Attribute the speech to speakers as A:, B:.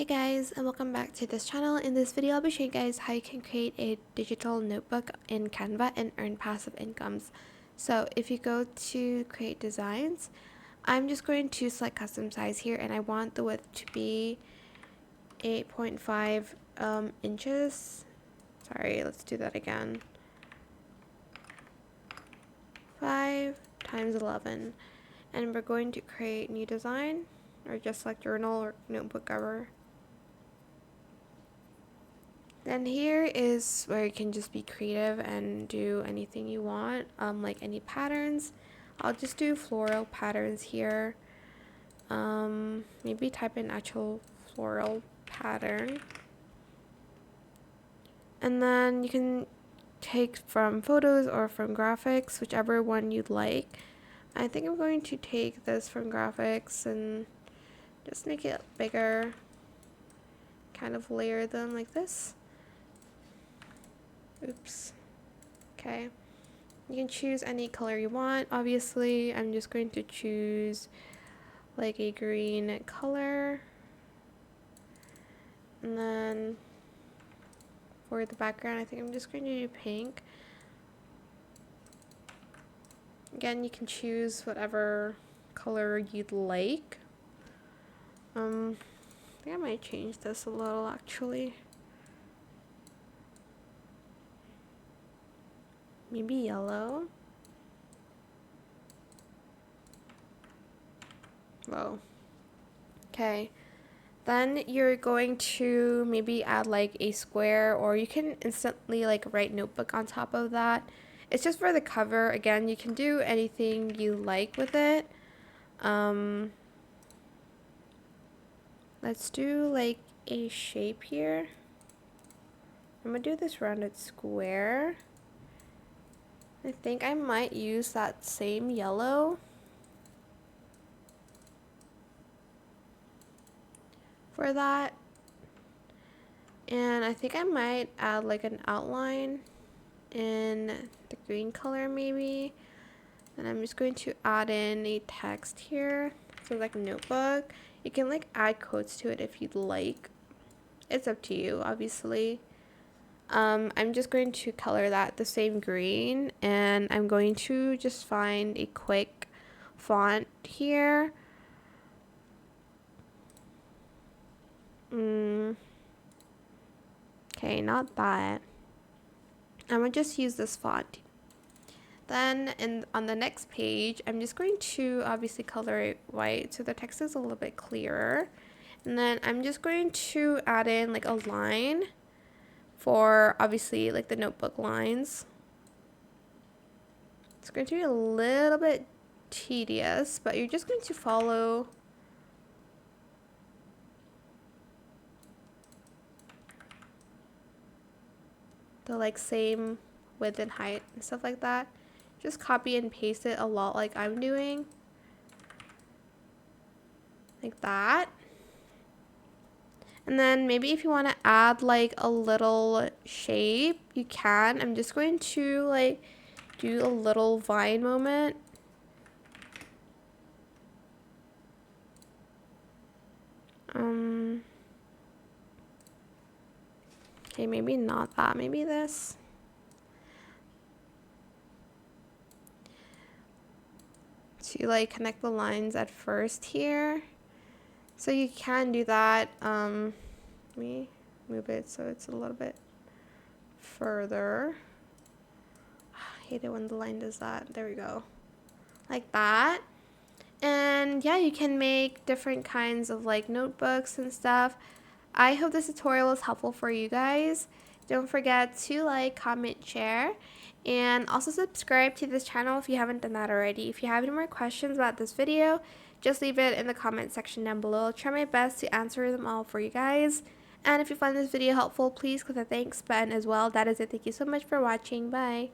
A: Hey guys, and welcome back to this channel. In this video, I'll be showing you guys how you can create a digital notebook in Canva and earn passive incomes. So if you go to create designs, I'm just going to select custom size here, and I want the width to be 8.5 inches. Sorry, let's do that again. 5 times 11. And we're going to create new design, or just select journal or notebook cover. Then here is where you can just be creative and do anything you want, like any patterns. I'll just do floral patterns here. Maybe type in actual floral pattern. And then you can take from photos or from graphics, whichever one you'd like. I think I'm going to take this from graphics and just make it bigger. Kind of layer them like this. Oops. Okay. You can choose any color you want. Obviously, I'm just going to choose like a green color. And then for the background, I think I'm just going to do pink. Again, you can choose whatever color you'd like. I think I might change this a little actually. Maybe yellow. Whoa. Okay. Then you're going to maybe add like a square, or you can instantly like write notebook on top of that. It's just for the cover. Again, you can do anything you like with it. Let's do like a shape here. I'm gonna do this rounded square. I think I might use that same yellow for that. And I think I might add like an outline in the green color maybe. And I'm just going to add in a text here. So like notebook. You can like add quotes to it if you'd like. It's up to you, obviously. I'm just going to color that the same green, and I'm going to just find a quick font here. Okay, not that. I'm gonna just use this font. Then on the next page, I'm just going to obviously color it white so the text is a little bit clearer. And then I'm just going to add in like a line for obviously like the notebook lines. It's going to be a little bit tedious, but you're just going to follow the like same width and height and stuff like that. Just copy and paste it a lot like I'm doing. Like that. And then maybe if you want to add like a little shape, you can. I'm just going to like do a little vine moment. Okay, maybe not that, maybe this. To like connect the lines at first here. So you can do that. Let me move it so it's a little bit further. I hate it when the line does that. There we go. Like that. And yeah, you can make different kinds of like notebooks and stuff. I hope this tutorial was helpful for you guys. Don't forget to like, comment, share, and also subscribe to this channel if you haven't done that already. If you have any more questions about this video, just leave it in the comment section down below. I'll try my best to answer them all for you guys. And if you find this video helpful, please click the thanks button as well. That is it. Thank you so much for watching. Bye.